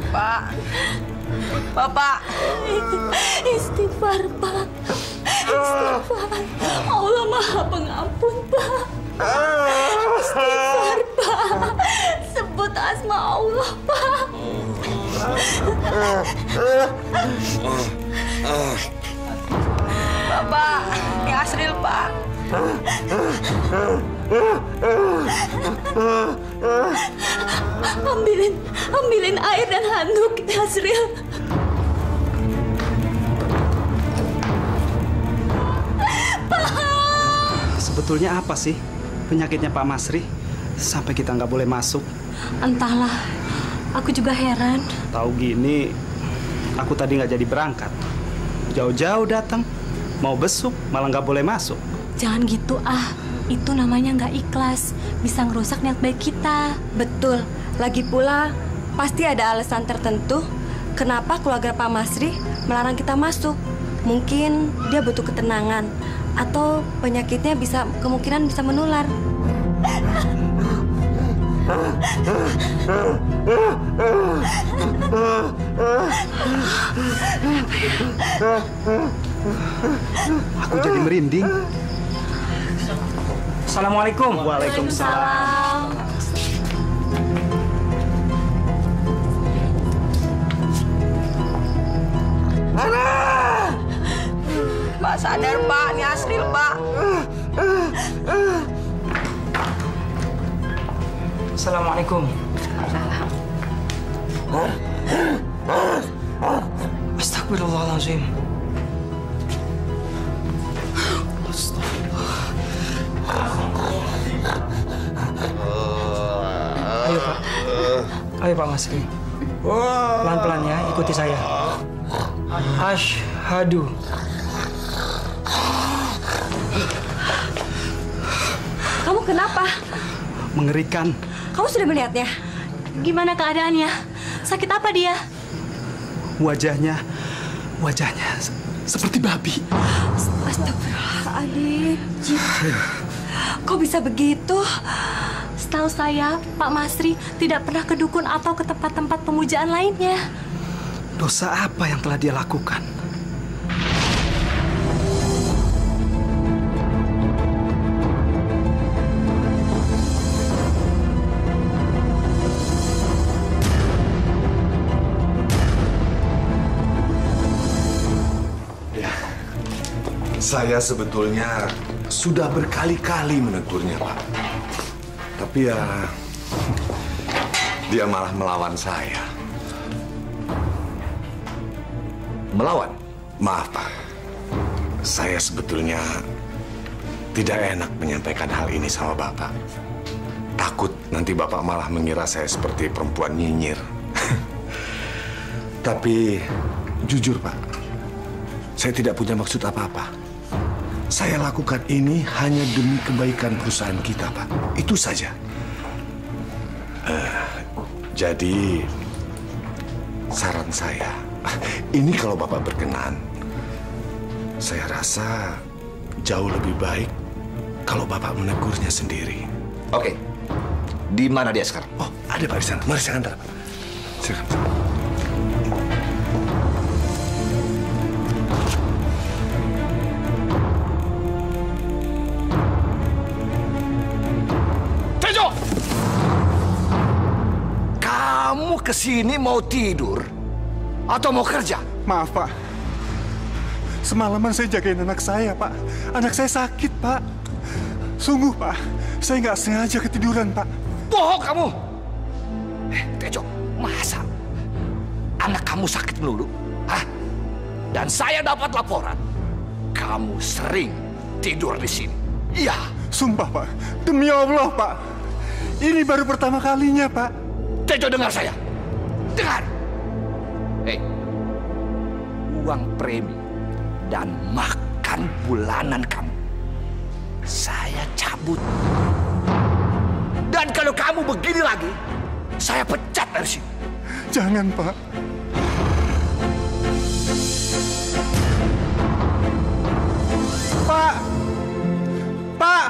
Pak. Bapak. Istighfar, Pak. Istighfar. Allah Maha Pengampun, Pak. Istighfar, Pak. Sebut asma Allah, Pak. Bapak, ini Asril, Pak. Ambilin air dan handuk, Asril. Sebetulnya apa sih penyakitnya Pak Masri sampai kita nggak boleh masuk? Entahlah, aku juga heran. Tahu gini, aku tadi nggak jadi berangkat. Jauh-jauh datang, mau besuk malah nggak boleh masuk. Jangan gitu itu namanya nggak ikhlas, bisa ngerusak niat baik kita. Betul, lagi pula pasti ada alasan tertentu kenapa keluarga Pak Masri melarang kita masuk. Mungkin dia butuh ketenangan atau penyakitnya kemungkinan bisa menular. Aku jadi merinding. Assalamualaikum. Waalaikumsalam. Pak sadar, Pak. Ini Asril, Pak. Assalamualaikum. Astagfirullahaladzim. Ayo Pak. Ayo Pak Masri. Pelan-pelan ya, ikuti saya. Asyhadu. Kamu kenapa? Mengerikan. Kamu sudah melihatnya? Gimana keadaannya? Sakit apa dia? Wajahnya seperti babi. Astagfirullahaladzim. Kok bisa begitu? Setahu saya, Pak Masri tidak pernah ke dukun atau ke tempat-tempat pemujaan lainnya. Dosa apa yang telah dia lakukan? Saya sebetulnya sudah berkali-kali menegurnya, Pak. Tapi ya, dia malah melawan saya. Melawan? Maaf, Pak. Saya sebetulnya tidak enak menyampaikan hal ini sama Bapak. Takut nanti Bapak malah mengira saya seperti perempuan nyinyir. Tapi, jujur, Pak, saya tidak punya maksud apa-apa. Saya lakukan ini hanya demi kebaikan perusahaan kita, Pak. Itu saja. Jadi, saran saya, ini kalau Bapak berkenan, saya rasa jauh lebih baik kalau Bapak menegurnya sendiri. Oke. Di mana dia sekarang? Oh, ada Pak di sana. Mari saya antar, Pak. Silakan. Kamu kesini mau tidur atau mau kerja? Maaf, Pak. Semalaman saya jagain anak saya, Pak. Anak saya sakit, Pak. Sungguh, Pak. Saya nggak sengaja ketiduran, Pak. Bohong kamu! Tejo, masa anak kamu sakit melulu? Hah? Dan saya dapat laporan, kamu sering tidur di sini. Iya. Sumpah, Pak. Demi Allah, Pak. Ini baru pertama kalinya, Pak. Tejo, dengar saya. Dengar. Hei, uang premi dan makan bulanan kamu saya cabut. Dan kalau kamu begini lagi, saya pecat dari sini. Jangan, Pak. Pak! Pak!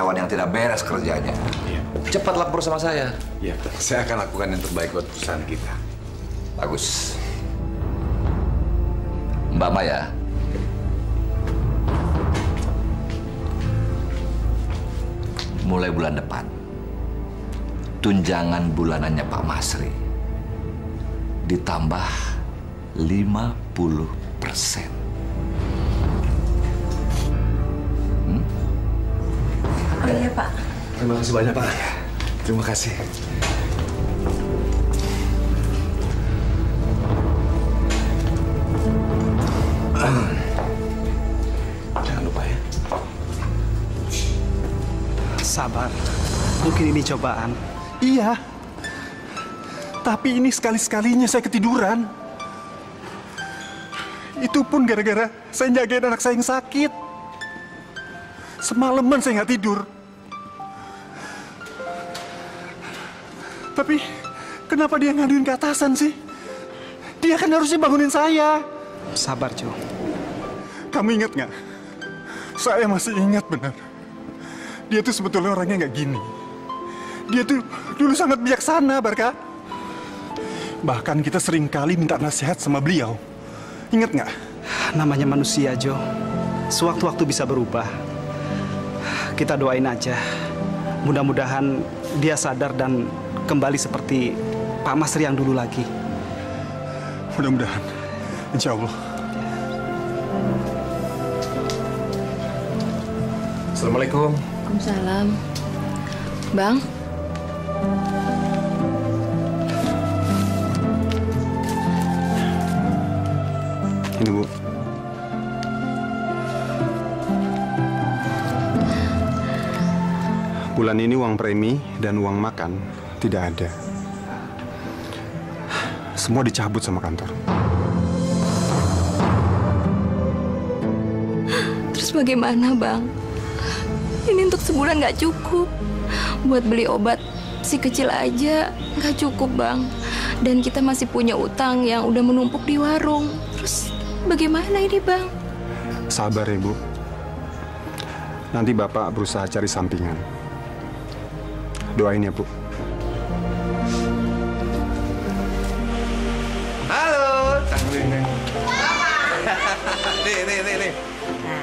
karyawan yang tidak beres kerjanya. Iya. Cepat lapor sama saya. Iya, saya akan lakukan yang terbaik buat perusahaan kita. Bagus. Mbak Maya, mulai bulan depan, tunjangan bulanannya Pak Masri ditambah 50%. Oh iya, Pak. Terima kasih banyak, Pak. Terima kasih. Jangan lupa ya. Sabar. Mungkin ini cobaan. Iya. Tapi ini sekali-sekalinya saya ketiduran. Itu pun gara-gara saya jagain anak saya yang sakit. Semalaman saya nggak tidur. Tapi kenapa dia ngaduin ke atasan sih? Dia kan harusnya bangunin saya. Sabar, Jo. Kamu ingat nggak? Saya masih ingat benar. Dia tuh sebetulnya orangnya nggak gini. Dia tuh dulu sangat bijaksana, Barka. Bahkan kita sering kali minta nasihat sama beliau. Ingat nggak? Namanya manusia, Jo. Sewaktu-waktu bisa berubah. Kita doain aja. Mudah-mudahan dia sadar dan kembali seperti Pak Masri yang dulu lagi. Mudah-mudahan. Insya Allah. Assalamualaikum. Waalaikumsalam. Bang? Ini, Bu. Bulan ini uang premi dan uang makan tidak ada. Semua dicabut sama kantor. Terus bagaimana, Bang? Ini untuk sebulan nggak cukup. Buat beli obat si kecil aja nggak cukup, Bang. Dan kita masih punya utang yang udah menumpuk di warung. Terus bagaimana ini, Bang? Sabar ya, Bu. Nanti Bapak berusaha cari sampingan. Doain ya, Bu. Halo. Nih.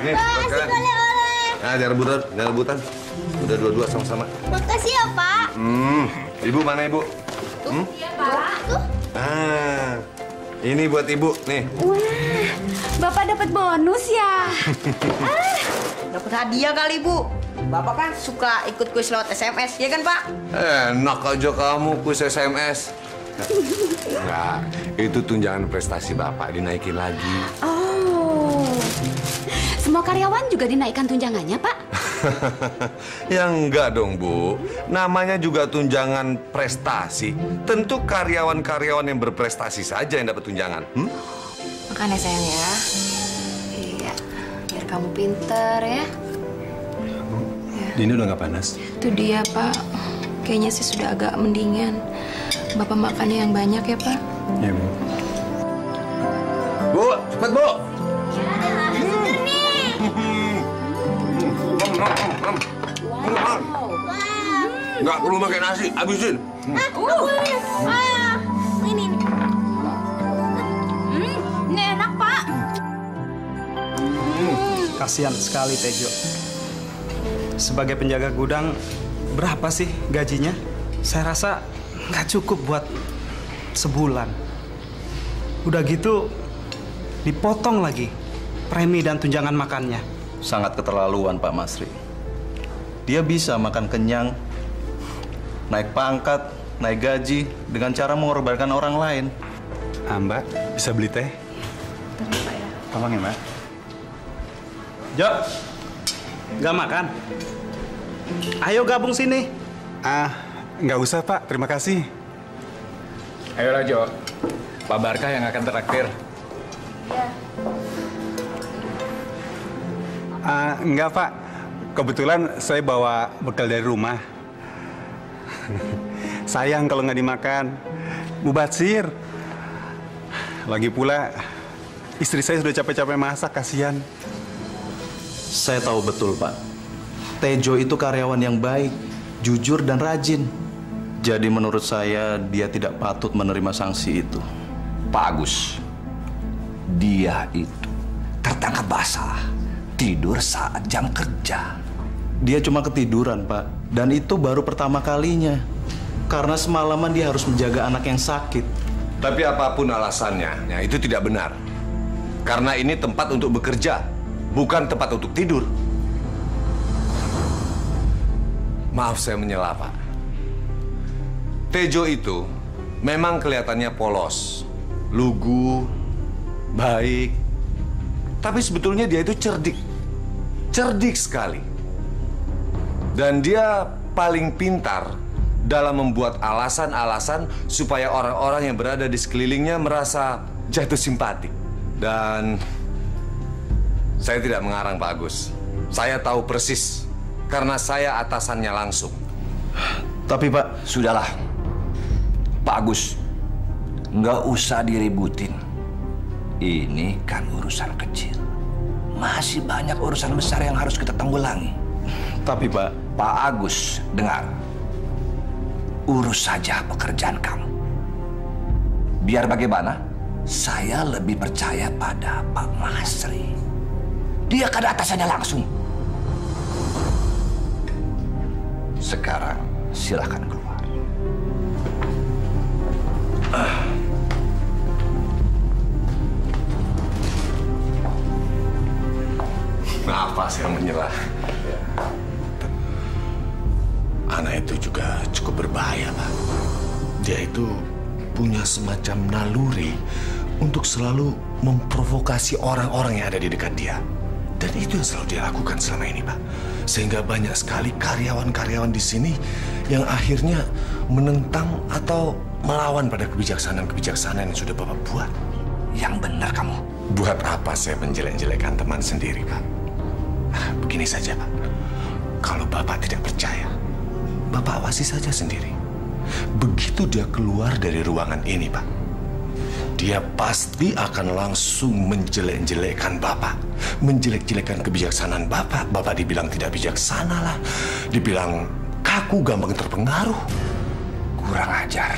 Nih, makan. Nah, jangan rebutan. Udah dua-dua sama-sama. Makasih ya, Pak. Ibu mana, Ibu? Iya, Pak. Tuh. Ah, ini buat Ibu, nih. Wah, Bapak dapat bonus ya? Dapat hadiah kali, Bu. Bapak kan suka ikut kuis lewat SMS, ya kan, Pak? Enak aja kamu kuis SMS. Enggak, itu tunjangan prestasi Bapak dinaikin lagi. Oh. Semua karyawan juga dinaikkan tunjangannya, Pak? Ya enggak dong, Bu. Namanya juga tunjangan prestasi. Tentu karyawan-karyawan yang berprestasi saja yang dapat tunjangan. Makan ya, sayang ya. Iya, biar kamu pinter ya. Dini udah nggak panas? Itu dia, Pak. Kayaknya sih sudah agak mendingan. Bapak makannya yang banyak ya, Pak. Iya, Bu. Bu, cepet, Bu. Nggak perlu pakai nasi, habisin. Ini. Ini enak, Pak. Kasihan sekali, Tejo. Sebagai penjaga gudang, berapa sih gajinya? Saya rasa nggak cukup buat sebulan. Udah gitu, dipotong lagi premi dan tunjangan makannya. Sangat keterlaluan, Pak Masri. Dia bisa makan kenyang, naik pangkat, naik gaji dengan cara mengorbankan orang lain. Mbak, bisa beli teh? Terima ya. Tolong ya, Mbak. Jo, nggak makan? Ayo gabung sini. Nggak usah, Pak. Terima kasih. Ayolah, Jo. Pak Barkah yang akan traktir. Enggak, Pak. Kebetulan saya bawa bekal dari rumah. Sayang kalau nggak dimakan. Mubazir. Lagi pula, istri saya sudah capek-capek masak, kasihan. Saya tahu betul, Pak. Tejo itu karyawan yang baik, jujur dan rajin. Jadi menurut saya dia tidak patut menerima sanksi itu. Pak Agus, dia itu tertangkap basah, tidur saat jam kerja. Dia cuma ketiduran, Pak. Dan itu baru pertama kalinya. Karena semalaman dia harus menjaga anak yang sakit. Tapi apapun alasannya, ya itu tidak benar. Karena ini tempat untuk bekerja, bukan tempat untuk tidur. Maaf saya menyela, Pak. Tejo itu memang kelihatannya polos, lugu, baik. Tapi sebetulnya dia itu cerdik. Cerdik sekali. Dan dia paling pintar dalam membuat alasan-alasan supaya orang-orang yang berada di sekelilingnya merasa jatuh simpati. Dan saya tidak mengarang, Pak Agus. Saya tahu persis karena saya atasannya langsung. Tapi Pak, sudahlah. Pak Agus, nggak usah diributin. Ini kan urusan kecil. Masih banyak urusan besar yang harus kita tanggulangi. Tapi Pak Agus, dengar. Urus saja pekerjaan kamu. Biar bagaimana, saya lebih percaya pada Pak Masri. Dia kan atasannya langsung. Sekarang silakan keluar. Maaf Pak, saya menyerah. Anak itu juga cukup berbahaya, Pak. Dia itu punya semacam naluri untuk selalu memprovokasi orang-orang yang ada di dekat dia. Dan itu yang selalu dia lakukan selama ini, Pak. Sehingga banyak sekali karyawan-karyawan di sini yang akhirnya menentang atau melawan pada kebijaksanaan-kebijaksanaan yang sudah Bapak buat. Yang benar kamu. Buat apa saya menjelek-jelekkan teman sendiri, Pak? Begini saja, Pak. Kalau Bapak tidak percaya, Bapak awasi saja sendiri. Begitu dia keluar dari ruangan ini, Pak, dia pasti akan langsung menjelek-jelekkan Bapak. Menjelek-jelekkan kebijaksanaan Bapak. Bapak dibilang tidak bijaksana lah. Dibilang kaku, gampang terpengaruh. Kurang ajar.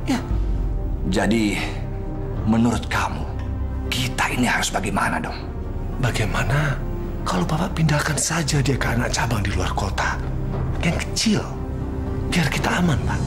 Ya. Jadi, menurut kamu, kita ini harus bagaimana dong? Bagaimana kalau Bapak pindahkan saja dia ke anak cabang di luar kota? Yang kecil, biar kita aman, Pak.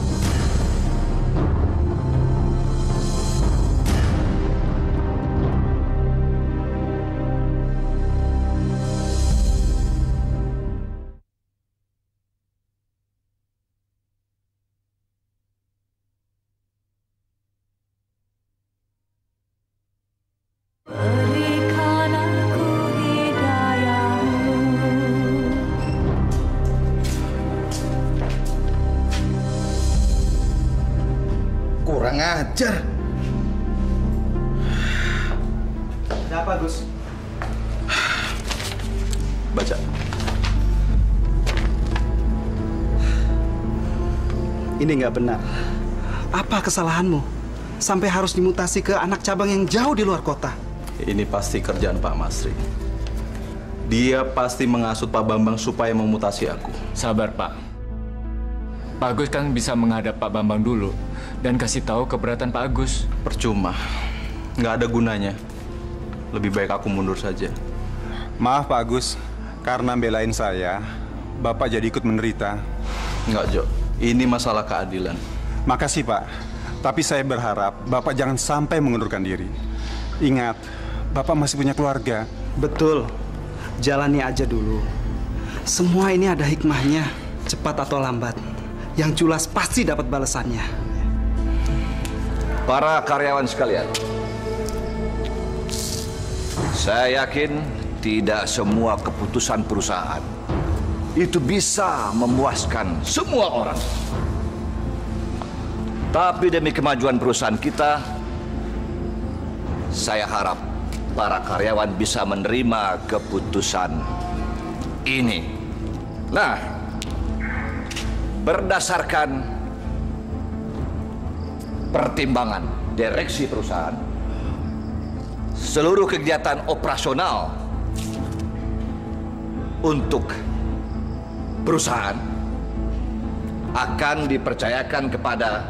kurang ajar. Ada apa, Gus? Baca. Ini nggak benar. Apa kesalahanmu? Sampai harus dimutasi ke anak cabang yang jauh di luar kota. Ini pasti kerjaan Pak Masri. Dia pasti mengasut Pak Bambang supaya memutasi aku. Sabar, Pak. Pak Agus kan bisa menghadap Pak Bambang dulu dan kasih tahu keberatan Pak Agus. Percuma. Nggak ada gunanya. Lebih baik aku mundur saja. Maaf Pak Agus, karena belain saya, Bapak jadi ikut menderita. Nggak, Jo. Ini masalah keadilan. Makasih Pak, tapi saya berharap Bapak jangan sampai mengundurkan diri. Ingat, Bapak masih punya keluarga. Betul. Jalani aja dulu. Semua ini ada hikmahnya, cepat atau lambat. Yang jelas pasti dapat balasannya. Para karyawan sekalian, saya yakin tidak semua keputusan perusahaan itu bisa memuaskan semua orang. Tapi demi kemajuan perusahaan kita, saya harap para karyawan bisa menerima keputusan ini. Nah, berdasarkan pertimbangan direksi perusahaan, seluruh kegiatan operasional untuk perusahaan akan dipercayakan kepada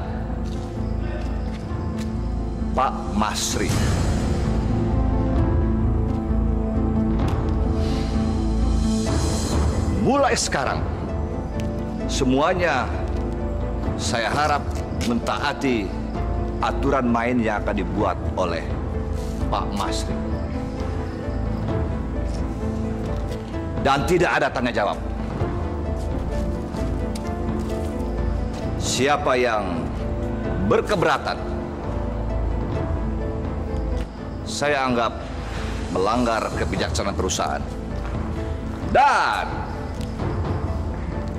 Pak Masri. Mulai sekarang, semuanya saya harap mentaati aturan main yang akan dibuat oleh Pak Masri. Dan tidak ada tanya jawab. Siapa yang berkeberatan, saya anggap melanggar kebijaksanaan perusahaan. Dan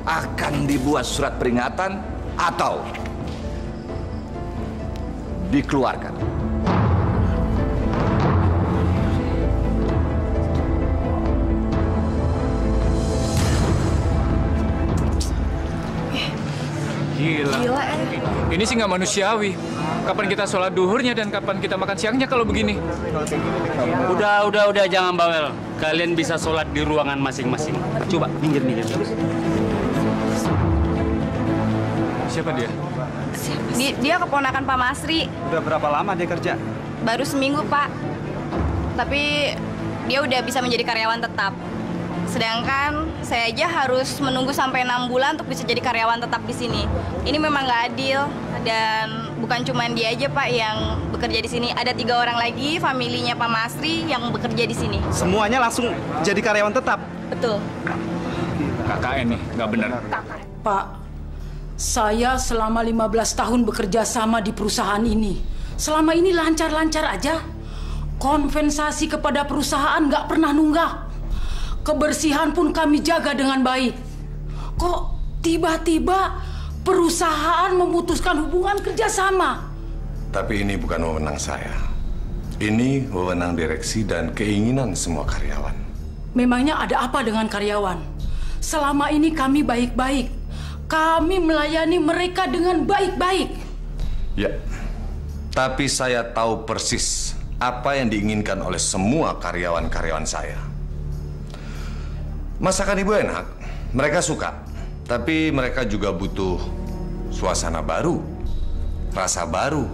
akan dibuat surat peringatan atau dikeluarkan. Gila. Ini sih nggak manusiawi. Kapan kita sholat duhurnya dan kapan kita makan siangnya kalau begini? Udah, jangan bawel. Kalian bisa sholat di ruangan masing-masing. Coba, minggir. Siapa dia? Dia keponakan Pak Masri. Udah berapa lama dia kerja? Baru seminggu, Pak. Tapi dia udah bisa menjadi karyawan tetap. Sedangkan saya aja harus menunggu sampai 6 bulan untuk bisa jadi karyawan tetap di sini. Ini memang nggak adil. Dan bukan cuma dia aja, Pak, yang bekerja di sini. Ada 3 orang lagi, familinya Pak Masri yang bekerja di sini. Semuanya langsung jadi karyawan tetap? Betul. KKN nih, nggak benar. Pak, saya selama 15 tahun bekerja sama di perusahaan ini. Selama ini lancar-lancar aja. Kompensasi kepada perusahaan nggak pernah nunggak. Kebersihan pun kami jaga dengan baik. Kok tiba-tiba perusahaan memutuskan hubungan kerjasama? Tapi ini bukan wewenang saya. Ini wewenang direksi dan keinginan semua karyawan. Memangnya ada apa dengan karyawan? Selama ini kami baik-baik. Kami melayani mereka dengan baik-baik. Ya, tapi saya tahu persis apa yang diinginkan oleh semua karyawan-karyawan saya. Masakan ibu enak, mereka suka. Tapi mereka juga butuh suasana baru, rasa baru.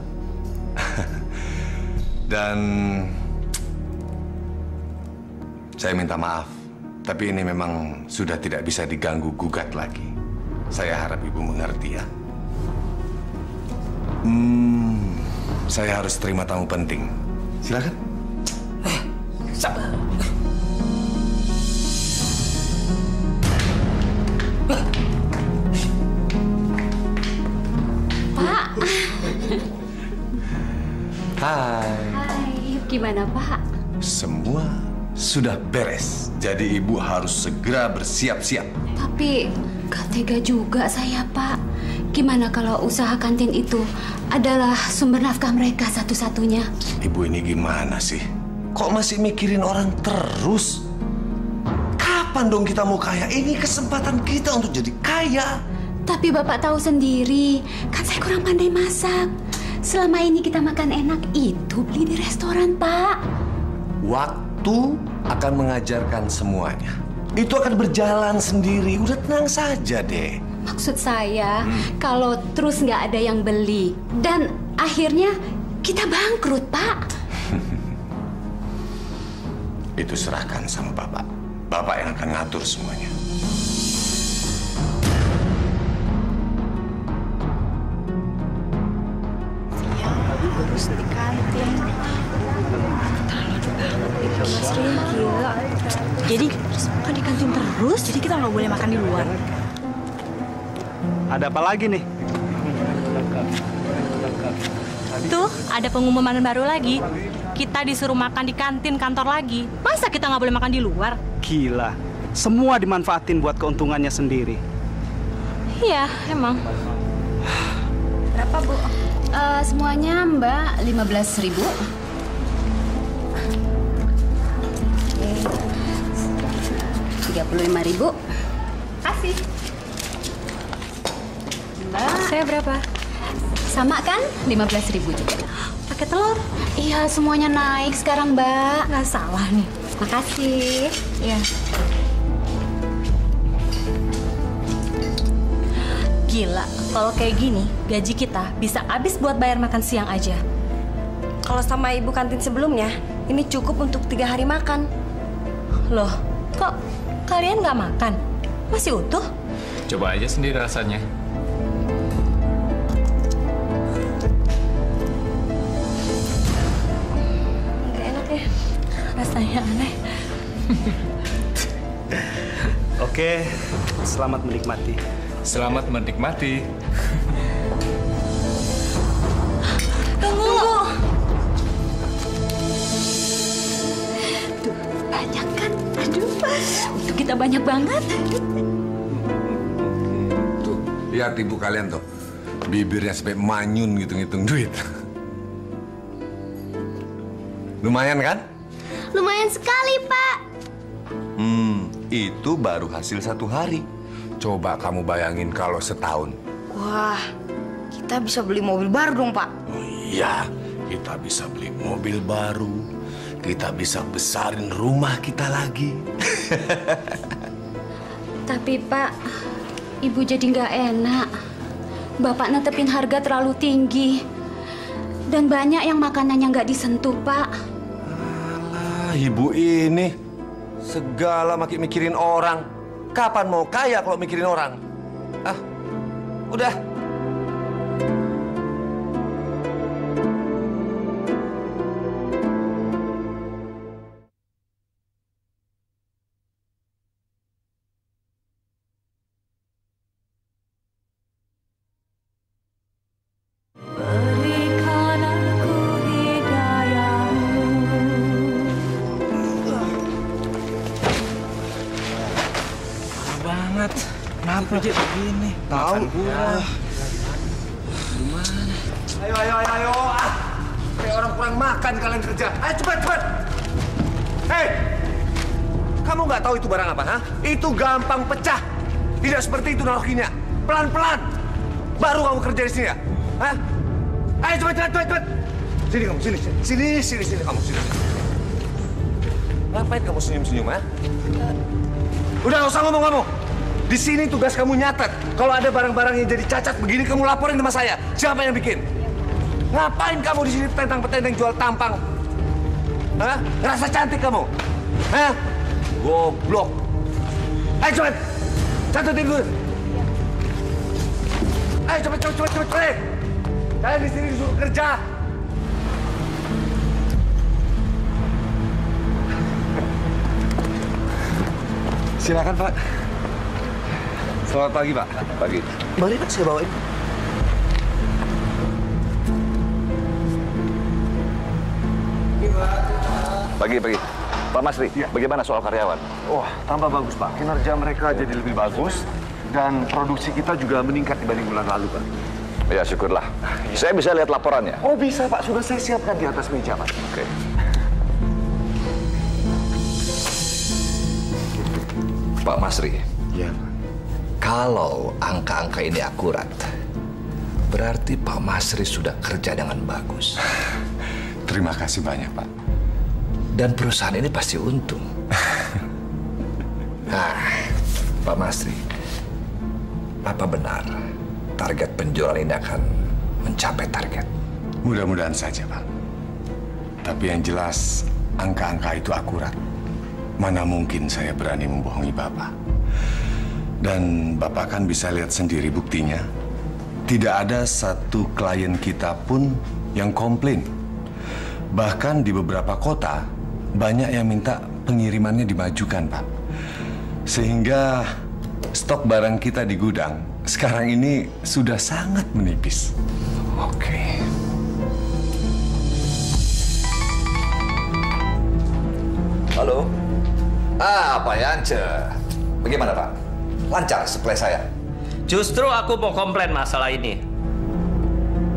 Dan saya minta maaf, tapi ini memang sudah tidak bisa diganggu-gugat lagi. Saya harap ibu mengerti ya. Saya harus terima tamu penting. Silakan. Sabar. Pak. Hai. Gimana, Pak? Semua sudah beres. Jadi ibu harus segera bersiap-siap. Tapi gak tega juga saya, Pak. Gimana kalau usaha kantin itu adalah sumber nafkah mereka satu-satunya? Ibu ini gimana sih? Kok masih mikirin orang terus? Kapan dong kita mau kaya? Ini kesempatan kita untuk jadi kaya. Tapi Bapak tahu sendiri, kan saya kurang pandai masak. Selama ini kita makan enak itu beli di restoran, Pak. Waktu akan mengajarkan semuanya. Itu akan berjalan sendiri. Udah tenang saja deh. Maksud saya, kalau terus nggak ada yang beli, dan akhirnya kita bangkrut, Pak. Itu serahkan sama Bapak. Bapak yang akan ngatur semuanya. Terus di kantin. Mas Ri, gila. Jadi makan di kantin terus? Jadi kita nggak boleh makan di luar? Ada apa lagi nih? Tuh, ada pengumuman baru lagi. Kita disuruh makan di kantin kantor lagi. Masa kita nggak boleh makan di luar? Gila, semua dimanfaatin buat keuntungannya sendiri. Iya, emang. Berapa, Bu? Semuanya, Mbak, 15.000. 35.000. Kasih. Mbak. Saya berapa? Sama kan? 15.000 juga. Pakai telur? Iya, semuanya naik sekarang, Mbak. Nggak salah nih. Makasih. Iya. Gila, kalau kayak gini, gaji kita bisa habis buat bayar makan siang aja. Kalau sama ibu kantin sebelumnya, ini cukup untuk 3 hari makan. Loh, kok kalian nggak makan? Masih utuh? Coba aja sendiri rasanya. Nggak enak ya? Rasanya aneh. Oke, selamat menikmati. Selamat menikmati. Tunggu. Tuh, banyak kan? Aduh, untuk kita banyak banget. Tuh, lihat ibu kalian tuh. Bibirnya sampai manyun gitu ngitung duit. Lumayan kan? Lumayan sekali, Pak. Itu baru hasil 1 hari. Coba kamu bayangin kalau setahun. Wah, kita bisa beli mobil baru dong, Pak. Iya, kita bisa beli mobil baru. Kita bisa besarin rumah kita lagi. Tapi Pak, Ibu jadi nggak enak. Bapak netepin harga terlalu tinggi. Dan banyak yang makanannya nggak disentuh, Pak. Alah, ibu ini segala makin mikirin orang. Kapan mau kaya kalau mikirin orang? Ah, udah. Kenapa Jek begini? Tahu. Gimana? Ayo. Kayak orang kurang makan kalian kerja. Ayo cepat. Hei, kamu nggak tahu itu barang apa? Ha? Itu gampang pecah. Tidak seperti itu naruhinnya. Pelan-pelan. Baru kamu kerja di sini ya? Hah? Ayo cepat. Sini kamu, sini kamu, sini. Ngapain kamu senyum-senyum, ha? Udah, nggak usah ngomong kamu. Di sini tugas kamu nyatet. Kalau ada barang-barang yang jadi cacat begini, kamu laporin sama saya. Siapa yang bikin? Ngapain kamu di sini petentang-petentang jual tampang? Hah? Ngerasa cantik kamu? Hah? Goblok. Ayo cepet. Catetin dulu. Ayo cepet. Kalian di sini disuruh kerja. Silakan, Pak. Selamat pagi, Pak. Pagi. Mari, Pak, saya bawain. Pagi. Pak Masri, bagaimana soal karyawan? Wah, tambah bagus, Pak. Kinerja mereka jadi lebih bagus dan produksi kita juga meningkat dibanding bulan lalu, Pak. Ya, syukurlah. Saya bisa lihat laporannya. Oh, bisa, Pak. Sudah saya siapkan di atas meja, Pak. Oke. Pak Masri. Ya, Pak. Kalau angka-angka ini akurat, berarti Pak Masri sudah kerja dengan bagus. Terima kasih banyak, Pak. Dan perusahaan ini pasti untung. Nah, Pak Masri, apa benar target penjualan ini akan mencapai target? Mudah-mudahan saja, Pak. Tapi yang jelas, angka-angka itu akurat. Mana mungkin saya berani membohongi Bapak. Dan Bapak kan bisa lihat sendiri buktinya. Tidak ada satu klien kita pun yang komplain. Bahkan di beberapa kota, banyak yang minta pengirimannya dimajukan, Pak. Sehingga stok barang kita di gudang sekarang ini sudah sangat menipis. Oke. Halo? Pak Yance. Bagaimana, Pak? Lancar supply saya? Justru aku mau komplain masalah ini.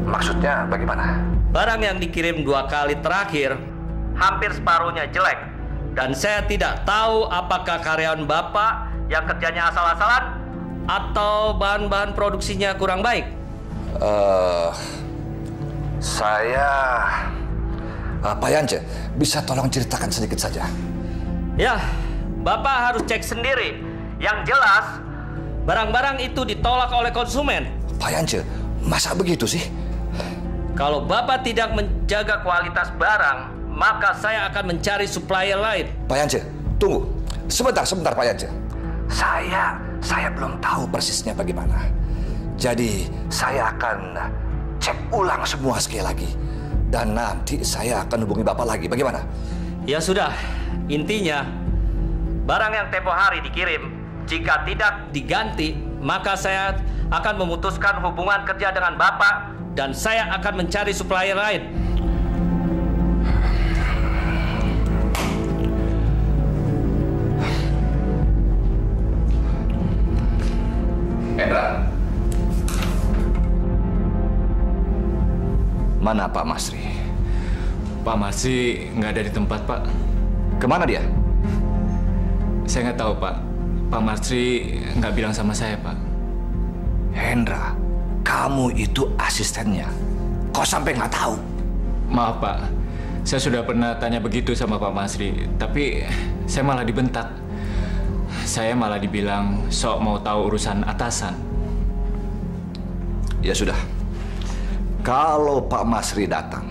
Maksudnya bagaimana? Barang yang dikirim 2 kali terakhir, hampir separuhnya jelek. Dan saya tidak tahu apakah karyawan Bapak yang kerjanya asal-asalan atau bahan-bahan produksinya kurang baik. Pak Yance, bisa tolong ceritakan sedikit saja? Ya, Bapak harus cek sendiri. Yang jelas, barang-barang itu ditolak oleh konsumen. Pak Yance, masa begitu sih? Kalau Bapak tidak menjaga kualitas barang, maka saya akan mencari supplier lain. Pak Yance, tunggu. Sebentar Pak Yance. Saya belum tahu persisnya bagaimana. Jadi saya akan cek ulang semua sekali lagi. Dan nanti saya akan hubungi Bapak lagi. Bagaimana? Ya sudah, intinya barang yang tempo hari dikirim, jika tidak diganti, maka saya akan memutuskan hubungan kerja dengan Bapak dan saya akan mencari supplier lain. Hendra. Mana Pak Masri? Pak Masri nggak ada di tempat, Pak. Kemana dia? Saya nggak tahu, Pak. Pak Masri nggak bilang sama saya, Pak. Hendra, kamu itu asistennya. Kok sampai nggak tahu? Maaf, Pak. Saya sudah pernah tanya begitu sama Pak Masri, tapi saya malah dibentak. Saya malah dibilang sok mau tahu urusan atasan. Ya sudah. Kalau Pak Masri datang,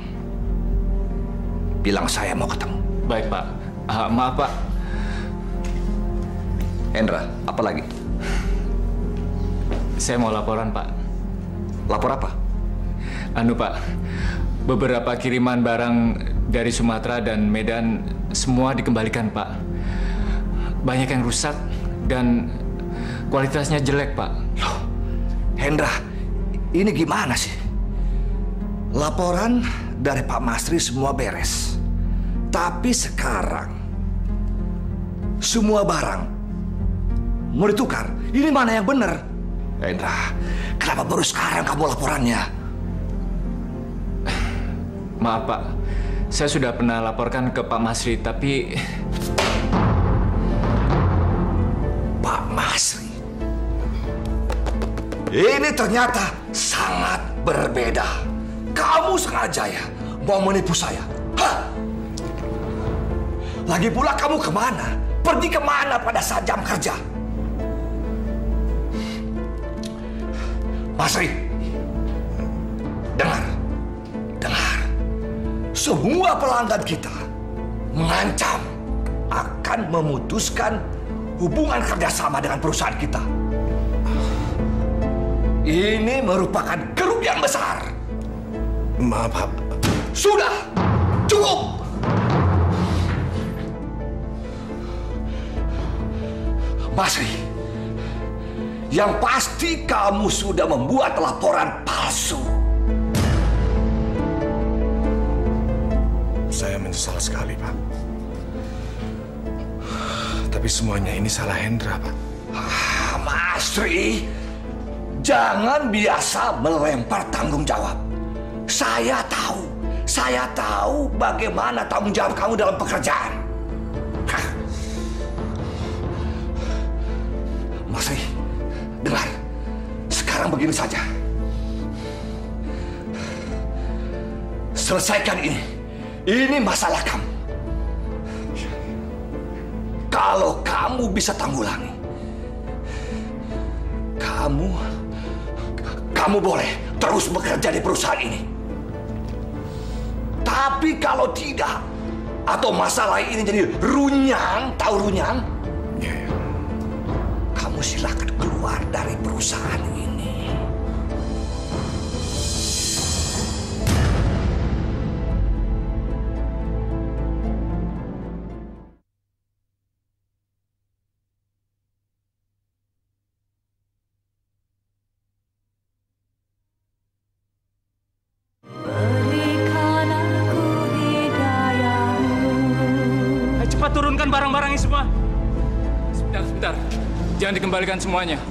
bilang saya mau ketemu. Baik, Pak. Maaf, Pak. Hendra, apa lagi? Saya mau laporan, Pak. Lapor apa? Pak. Beberapa kiriman barang dari Sumatera dan Medan semua dikembalikan, Pak. Banyak yang rusak dan kualitasnya jelek, Pak. Loh, Hendra, ini gimana sih? Laporan dari Pak Masri semua beres. Tapi sekarang semua barang mau ditukar. Ini mana yang benar? Hendra, kenapa baru sekarang kamu laporannya? Maaf, Pak. Saya sudah pernah laporkan ke Pak Masri, tapi... Pak Masri, ini ternyata sangat berbeda. Kamu sengaja ya mau menipu saya? Hah? Lagi pula kamu kemana? Pergi kemana pada saat jam kerja? Masri, dengar. Semua pelanggan kita mengancam akan memutuskan hubungan kerjasama dengan perusahaan kita. Ini merupakan kerugian besar. Maaf, Pak. Sudah, cukup. Masri, yang pasti kamu sudah membuat laporan palsu. Saya menyesal sekali, Pak. Tapi semuanya ini salah Hendra, Pak. Masri, jangan biasa melempar tanggung jawab. Saya tahu bagaimana tanggung jawab kamu dalam pekerjaan. Masri, dengar. Sekarang begini saja. Selesaikan ini. Ini masalah kamu. Kalau kamu bisa tanggulangi, kamu boleh terus bekerja di perusahaan ini. Tapi kalau tidak, atau masalah ini jadi runyang, tahu runyang? Kamu silakan keluar dari perusahaan ini. Turunkan barang-barang ini semua. Sebentar. Jangan dikembalikan semuanya.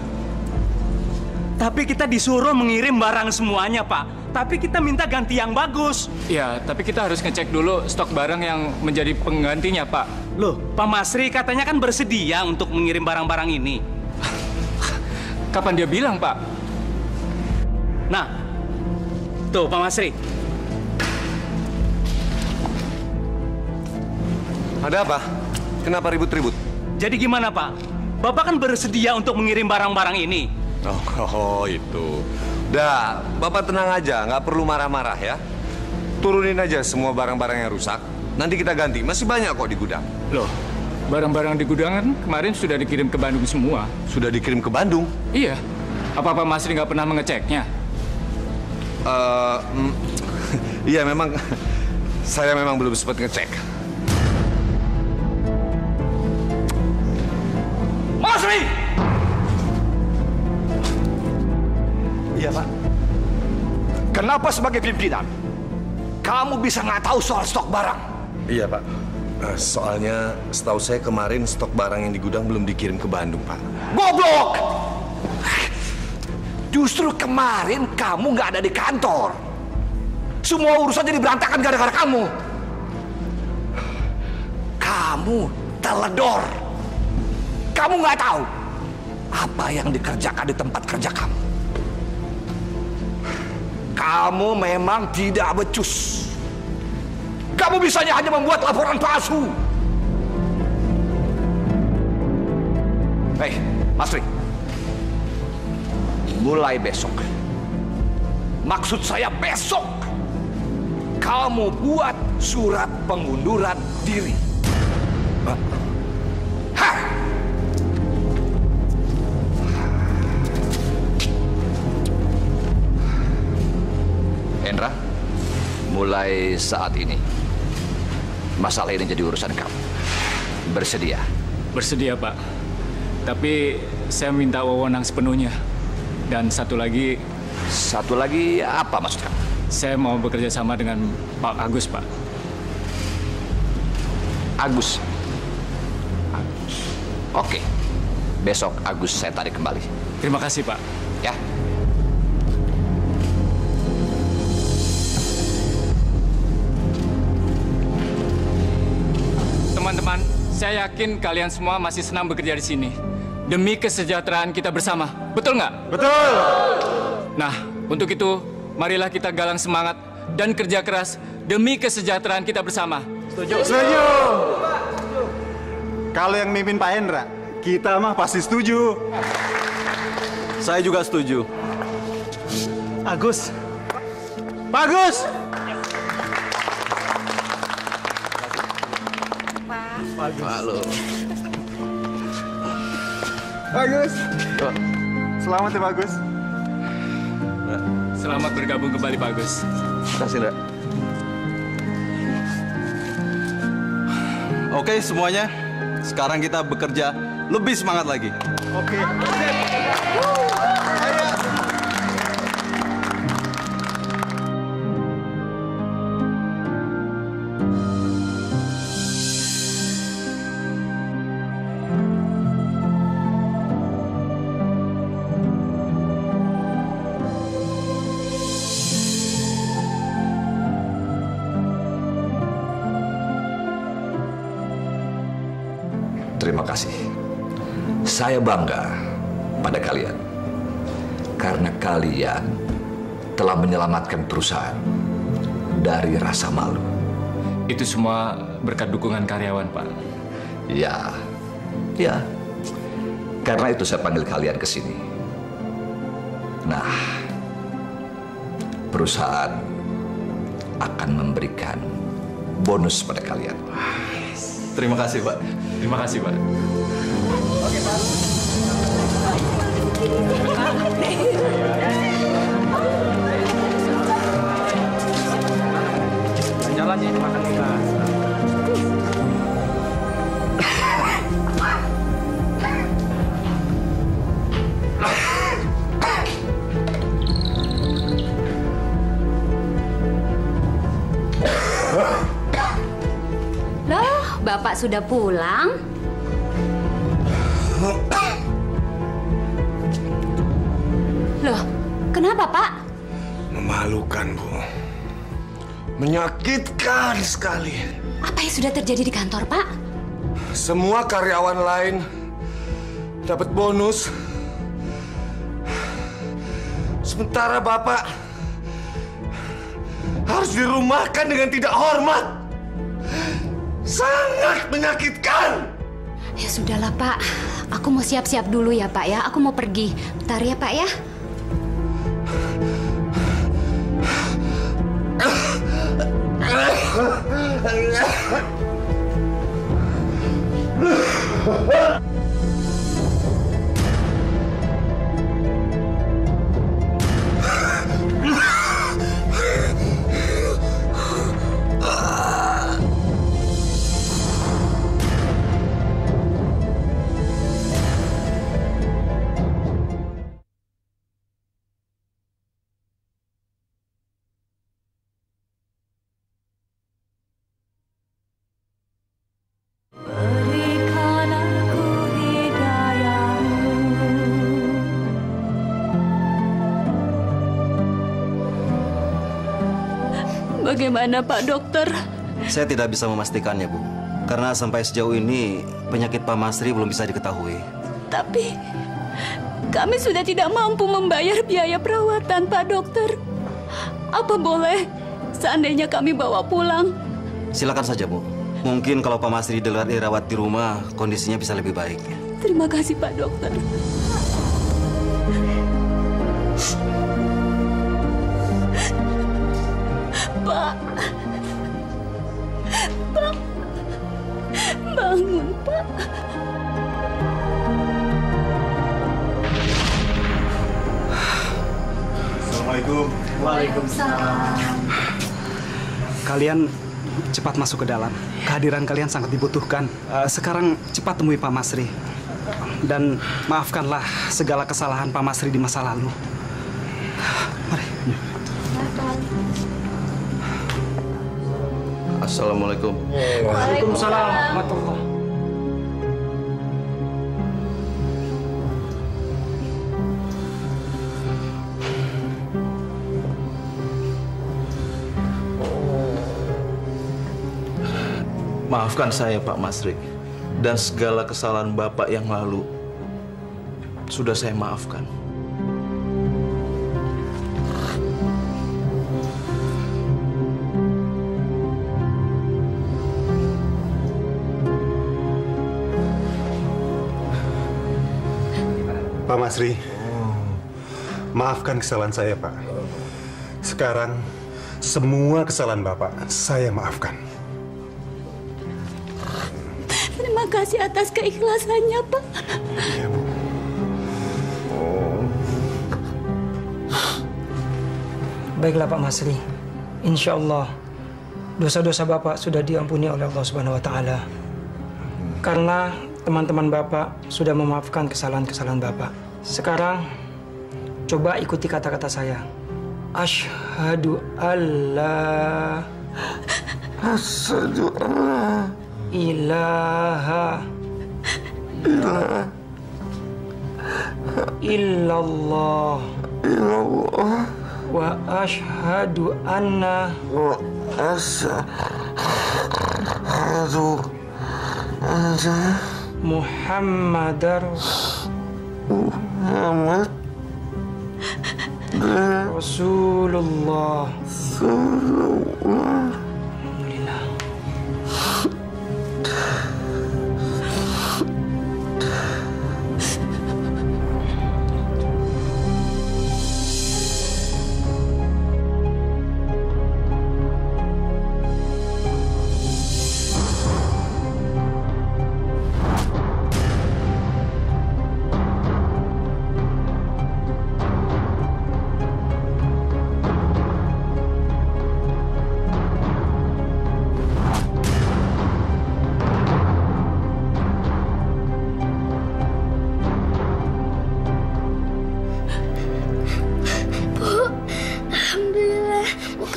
Tapi kita disuruh mengirim barang semuanya, Pak. Tapi kita minta ganti yang bagus. Ya, tapi kita harus ngecek dulu stok barang yang menjadi penggantinya, Pak. Loh, Pak Masri katanya kan bersedia untuk mengirim barang-barang ini. Kapan dia bilang, Pak? Nah, tuh Pak Masri. Ada apa? Kenapa ribut-ribut? Jadi gimana, Pak? Bapak kan bersedia untuk mengirim barang-barang ini. Oh, itu. Udah, Bapak tenang aja, nggak perlu marah-marah ya. Turunin aja semua barang-barang yang rusak. Nanti kita ganti, masih banyak kok di gudang. Loh, barang-barang di gudang kan kemarin sudah dikirim ke Bandung semua. Sudah dikirim ke Bandung? Iya. Apa Pak Masri nggak pernah mengeceknya? Iya, memang saya memang belum sempat ngecek. Masri! Iya, Pak. Kenapa sebagai pimpinan kamu bisa nggak tahu soal stok barang? Iya, Pak. Soalnya setahu saya kemarin stok barang yang di gudang belum dikirim ke Bandung, Pak. Goblok! Justru kemarin kamu nggak ada di kantor. Semua urusan jadi berantakan gara-gara kamu. Kamu teledor. Kamu nggak tahu apa yang dikerjakan di tempat kerja kamu. Kamu memang tidak becus. Kamu bisanya hanya membuat laporan palsu. Hei, Masri. Mulai besok. Maksud saya besok. Kamu buat surat pengunduran diri. Hah? Hendra, mulai saat ini masalah ini jadi urusan kamu. Bersedia? Bersedia, Pak. Tapi saya minta wewenang sepenuhnya. Dan satu lagi... Satu lagi apa maksud kamu? Saya mau bekerja sama dengan Pak Agus, Pak. Agus? Agus. Oke. Besok Agus saya tarik kembali. Terima kasih, Pak. Ya. Teman-teman, saya yakin kalian semua masih senang bekerja di sini. Demi kesejahteraan kita bersama. Betul nggak? Betul! Nah, untuk itu, marilah kita galang semangat dan kerja keras demi kesejahteraan kita bersama. Setuju? Setuju! Kalau yang mimpin Pak Hendra, kita mah pasti setuju. Saya juga setuju. Agus. Pak Agus! Halo. Bagus. Selamat ya, Bagus. Selamat bergabung kembali, Pak Agus. Terima kasih, Ndra. Oke, semuanya. Sekarang kita bekerja lebih semangat lagi. Oke. Terima kasih. Saya bangga pada kalian. Karena kalian telah menyelamatkan perusahaan dari rasa malu. Itu semua berkat dukungan karyawan, Pak. Ya. Karena itu saya panggil kalian ke sini. Nah, perusahaan akan memberikan bonus pada kalian. Terima kasih, Pak. Terima kasih, Pak. Oke, Pak. Jalan ya, makan kita. Loh, Bapak sudah pulang? Loh, kenapa, Pak? Memalukan, Bu. Menyakitkan sekali. Apa yang sudah terjadi di kantor, Pak? Semua karyawan lain dapat bonus. Sementara Bapak harus dirumahkan dengan tidak hormat. Sangat menyakitkan. Ya sudahlah Pak, aku mau siap-siap dulu ya Pak ya. Aku mau pergi. Bentar ya Pak ya. Bagaimana Pak Dokter? Saya tidak bisa memastikannya, Bu. Karena sampai sejauh ini penyakit Pak Masri belum bisa diketahui. Tapi kami sudah tidak mampu membayar biaya perawatan Pak Dokter. Apa boleh seandainya kami bawa pulang? Silakan saja, Bu. Mungkin kalau Pak Masri dirawat di rumah, kondisinya bisa lebih baik. Terima kasih Pak Dokter. Pak. Pak. Bangun, Pak. Assalamualaikum. Waalaikumsalam. Kalian cepat masuk ke dalam. Kehadiran kalian sangat dibutuhkan. Sekarang cepat temui Pak Masri. Dan maafkanlah segala kesalahan Pak Masri di masa lalu. Mari. Assalamualaikum. Waalaikumsalam warahmatullahi. Maafkan saya Pak Masri. Dan segala kesalahan Bapak yang lalu sudah saya maafkan. Pak Masri, maafkan kesalahan saya, Pak. Sekarang, semua kesalahan Bapak, saya maafkan. Terima kasih atas keikhlasannya, Pak. Iya, Bu. Baiklah Pak Masri, insya Allah dosa-dosa Bapak sudah diampuni oleh Allah Subhanahu Wa Taala. Karena teman-teman Bapak sudah memaafkan kesalahan-kesalahan Bapak. Sekarang coba ikuti kata-kata saya. Asyhadu alla ilaha illallah wa asyhadu anna Muhammadar Rasulullah. Alhamdulillah.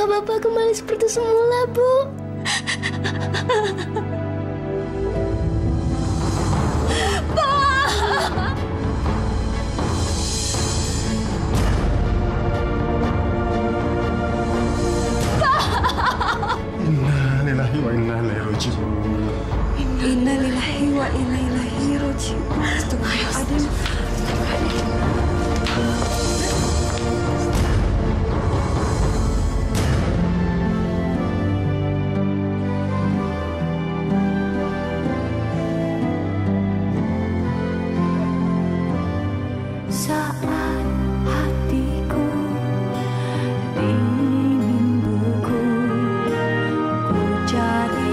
Bapak kembali seperti semula, Bu. Inna lillahi wa inna ilaihi raji'un. Inna lillahi wa inna ilaihi raji'un. Astagfirullahaladzim. mencari